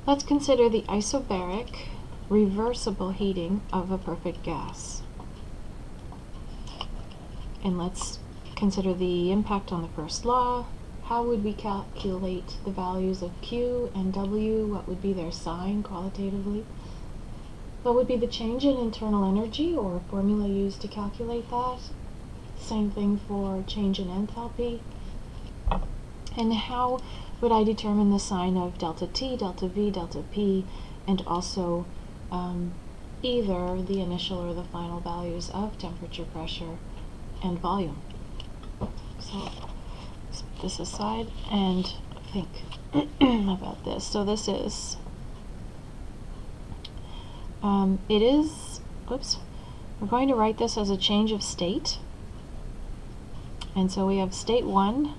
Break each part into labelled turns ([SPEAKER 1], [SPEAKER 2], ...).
[SPEAKER 1] Let's consider the isobaric reversible heating of a perfect gas. And let's consider the impact on the first law. How would we calculate the values of Q and W? What would be their sign qualitatively? What would be the change in internal energy or formula used to calculate that? Same thing for change in enthalpy. And how would I determine the sign of delta T, delta V, delta P, and also either the initial or the final values of temperature, pressure, and volume? So let's put this aside and think about this. So this is, we're going to write this as a change of state. And so we have state 1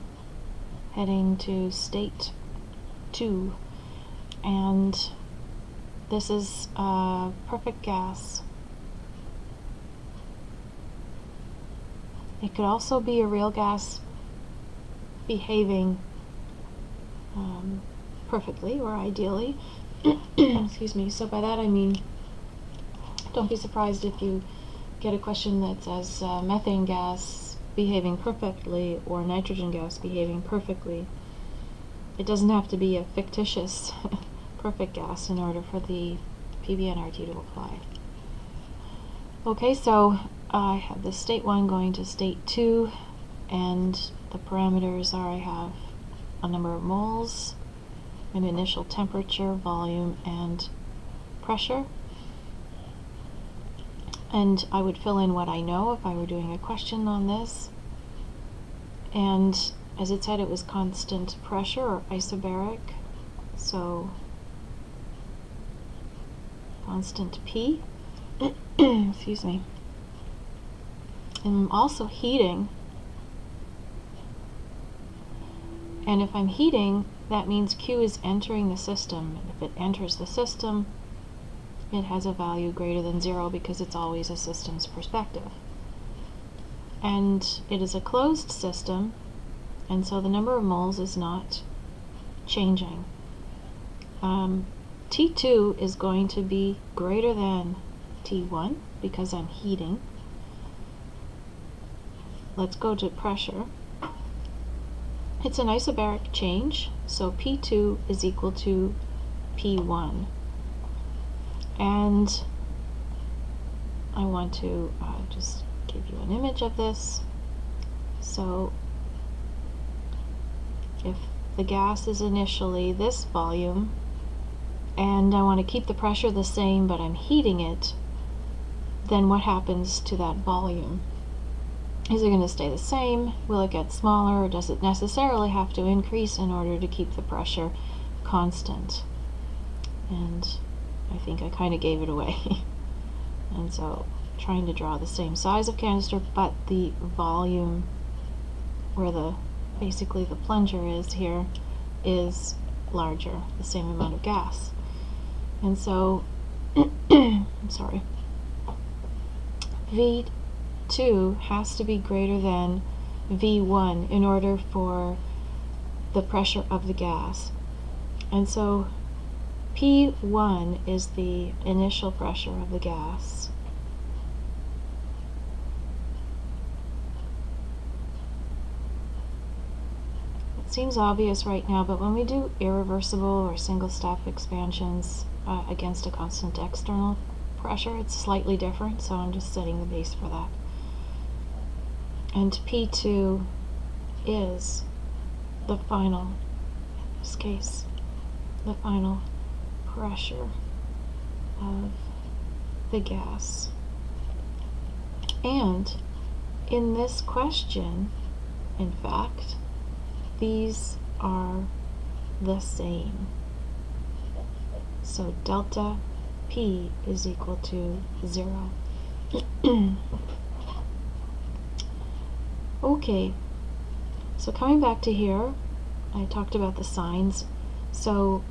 [SPEAKER 1] heading to state 2. And this is a perfect gas. It could also be a real gas behaving perfectly or ideally. Excuse me. So by that I mean, don't be surprised if you get a question that says methane gas behaving perfectly or nitrogen gas behaving perfectly. It doesn't have to be a fictitious perfect gas in order for the PBNRT to apply. Okay, so I have the state 1 going to state 2, and the parameters are I have a number of moles, an initial temperature, volume, and pressure. And I would fill in what I know if I were doing a question on this. And as it said, it was constant pressure or isobaric, so constant P. Excuse me. And I'm also heating. And if I'm heating, that means Q is entering the system. And if it enters the system, it has a value greater than 0 because it's always a system's perspective. And it is a closed system, and so the number of moles is not changing. T2 is going to be greater than T1 because I'm heating. Let's go to pressure. It's an isobaric change, so P2 is equal to P1. And I want to just give you an image of this. So if the gas is initially this volume, and I want to keep the pressure the same, but I'm heating it, then what happens to that volume? Is it going to stay the same? Will it get smaller? Or does it necessarily have to increase in order to keep the pressure constant? And I think I kind of gave it away. And so trying to draw the same size of canister, but the volume where the basically the plunger is here is larger, the same amount of gas. And so I'm sorry, V2 has to be greater than V1 in order for the pressure of the gas. And so P1 is the initial pressure of the gas. It seems obvious right now, but when we do irreversible or single step expansions against a constant external pressure, it's slightly different, so I'm just setting the base for that. And P2 is the final, in this case, the final pressure of the gas. And in this question, in fact, these are the same. So delta P is equal to 0. Okay, so coming back to here, I talked about the signs. So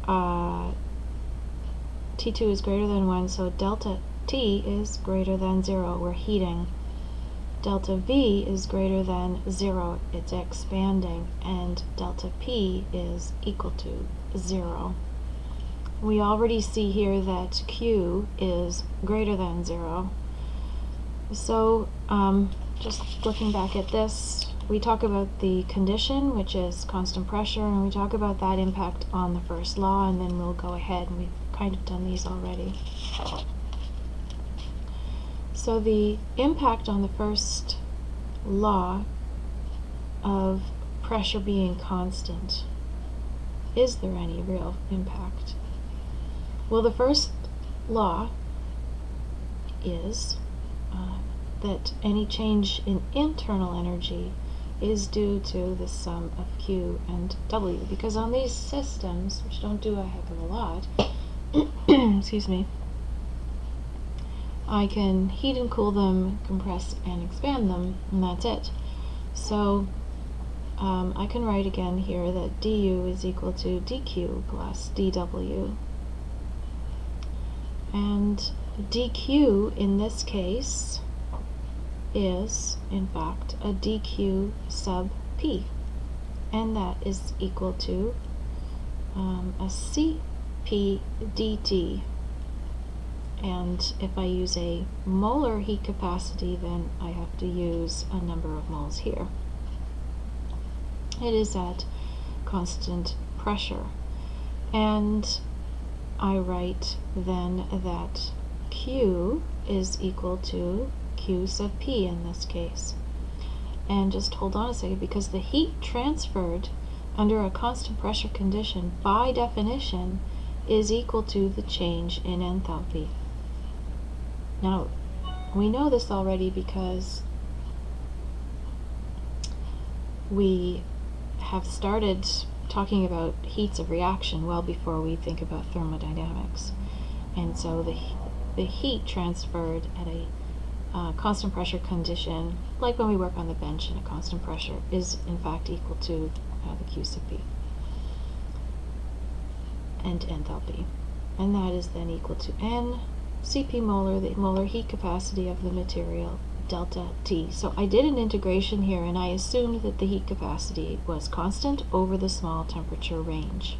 [SPEAKER 1] T2 is greater than 1, so delta T is greater than 0. We're heating. Delta V is greater than 0. It's expanding. And delta P is equal to 0. we already see here that Q is greater than 0. So just looking back at this, we talk about the condition, which is constant pressure, and we talk about that impact on the first law, and then we'll go ahead, and we've kind of done these already. So the impact on the first law of pressure being constant, is there any real impact? Well, the first law is that any change in internal energy is due to the sum of Q and W, because on these systems, which don't do a heck of a lot, excuse me, I can heat and cool them, compress and expand them, and that's it. So I can write again here that du is equal to dq plus dw. And dq in this case is, in fact, a dq sub p. And that is equal to a cp dt. And if I use a molar heat capacity, then I have to use a number of moles here. It is at constant pressure. And I write then that Q is equal to Q sub P in this case. And just hold on a second, because the heat transferred under a constant pressure condition, by definition, is equal to the change in enthalpy. Now, we know this already because we have started talking about heats of reaction well before we think about thermodynamics. And so the heat transferred at a constant pressure condition, like when we work on the bench in a constant pressure, is in fact equal to the Q sub P and enthalpy. And that is then equal to N Cp molar, the molar heat capacity of the material, delta T. So I did an integration here, and I assumed that the heat capacity was constant over the small temperature range.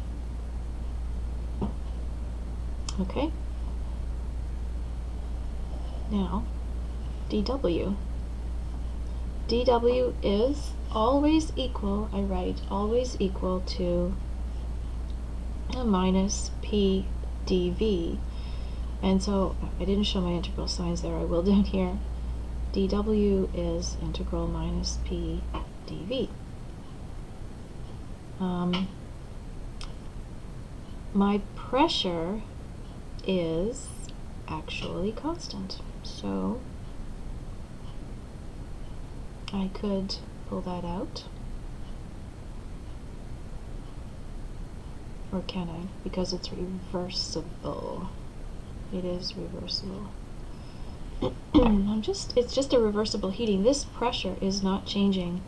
[SPEAKER 1] Okay? Now, dW. dW is always equal, I write, always equal to a minus P dV. And so I didn't show my integral signs there, I will down here. dW is integral minus P dV. My pressure is actually constant, so I could pull that out. Or can I? Because it's reversible. It is reversible. It's just a reversible heating. This pressure is not changing.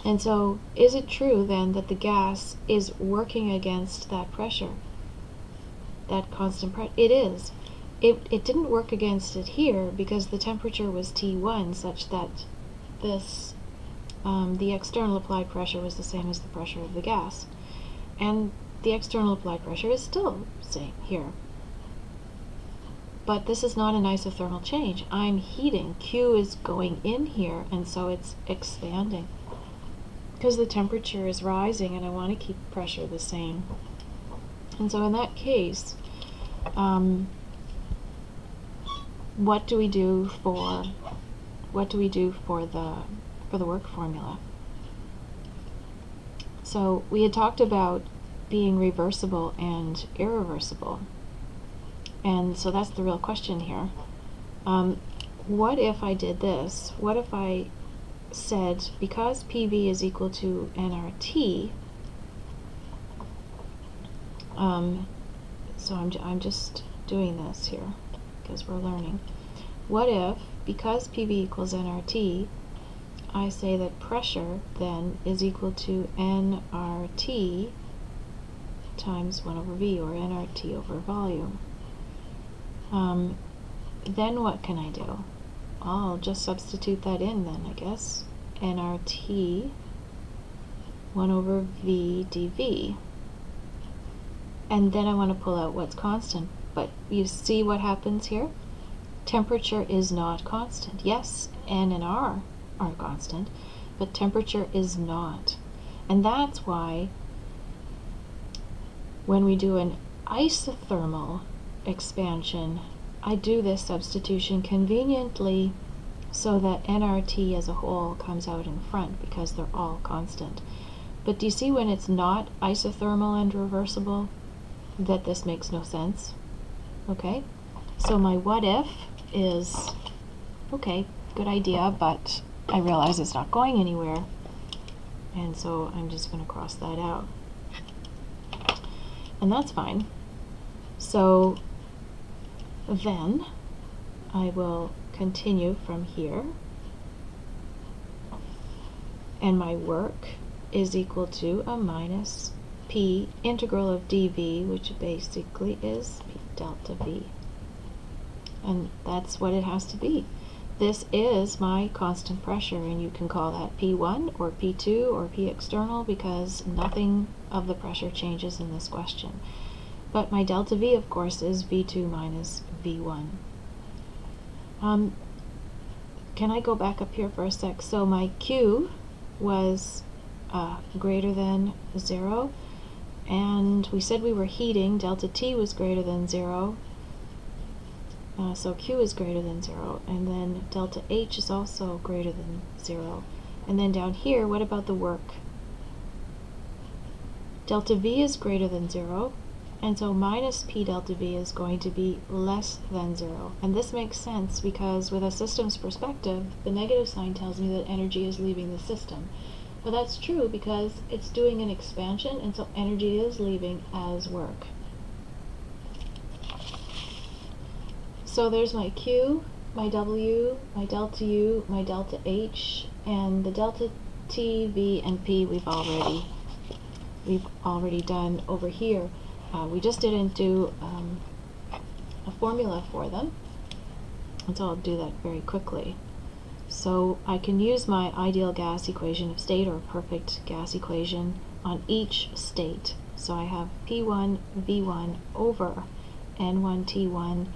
[SPEAKER 1] And so, is it true then that the gas is working against that pressure? That constant pressure? It is. It didn't work against it here because the temperature was T1, such that this, the external applied pressure was the same as the pressure of the gas. And the external applied pressure is still the same here. But this is not an isothermal change. I'm heating. Q is going in here, and so it's expanding. Because the temperature is rising, and I want to keep pressure the same. And so in that case, what do we do for the work formula? So we had talked about being reversible and irreversible. And so that's the real question here. What if I did this? What if I said, because PV is equal to nRT, so I'm just doing this here because we're learning. What if, because PV equals nRT, I say that pressure then is equal to nRT times 1 over V, or nRT over volume? Then what can I do? I'll just substitute that in then, I guess. nRT 1 over V dV. and then I want to pull out what's constant. But you see what happens here? Temperature is not constant. Yes, N and R are constant, but temperature is not. And that's why when we do an isothermal expansion, I do this substitution conveniently so that nRT as a whole comes out in front because they're all constant. But do you see when it's not isothermal and reversible that this makes no sense? Okay, so my what if is, okay, good idea, but I realize it's not going anywhere, and so I'm just going to cross that out. And that's fine. So then I will continue from here, and my work is equal to a minus P integral of dV, which basically is P delta V. And that's what it has to be. This is my constant pressure, and you can call that P1 or P2 or P external because nothing of the pressure changes in this question. But my delta V, of course, is V2 minus V1. Can I go back up here for a sec? So my Q was greater than 0, and we said we were heating. Delta T was greater than 0. So Q is greater than 0, and then delta H is also greater than 0. And then down here, what about the work? Delta V is greater than 0, and so minus P delta V is going to be less than 0. And this makes sense because with a system's perspective, the negative sign tells me that energy is leaving the system. But that's true because it's doing an expansion, and so energy is leaving as work. So there's my Q, my W, my delta U, my delta H, and the delta T, V, and P we've already done over here. We just didn't do a formula for them, and so I'll do that very quickly. So I can use my ideal gas equation of state or perfect gas equation on each state. So I have P1 V1 over N1 T1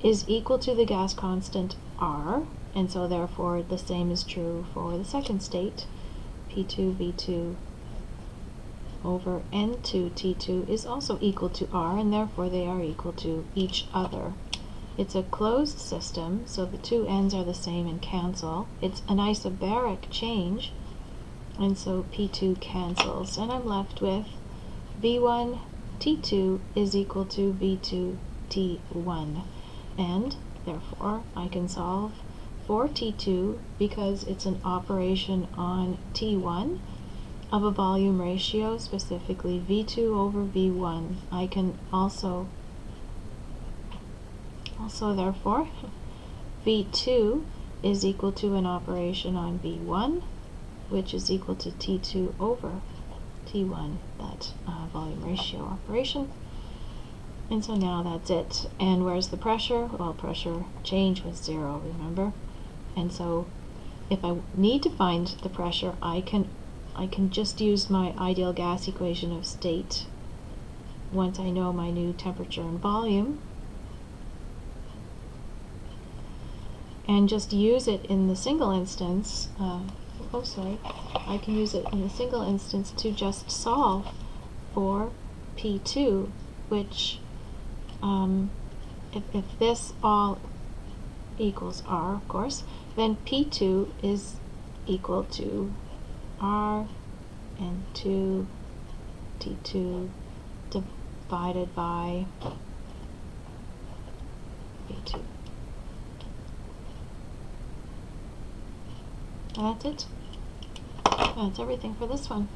[SPEAKER 1] is equal to the gas constant R, and so therefore the same is true for the second state. P2 V2 over N2 T2 is also equal to R, and therefore they are equal to each other. It's a closed system, so the two ends are the same and cancel. It's an isobaric change, and so P2 cancels, and I'm left with V1 T2 is equal to V2 T1. And therefore I can solve for T2 because it's an operation on T1 of a volume ratio, specifically V2 over V1. I can also therefore V2 is equal to an operation on V1, which is equal to T2 over T1, that volume ratio operation. And so now that's it. And where's the pressure? Well, pressure change was 0, remember? And so if I need to find the pressure, I can just use my ideal gas equation of state once I know my new temperature and volume, and just use it in the single instance. I can use it in the single instance to just solve for P2, which if this all equals R, of course, then P2 is equal to R and 2 T2 divided by V2. And that's it. That's everything for this one.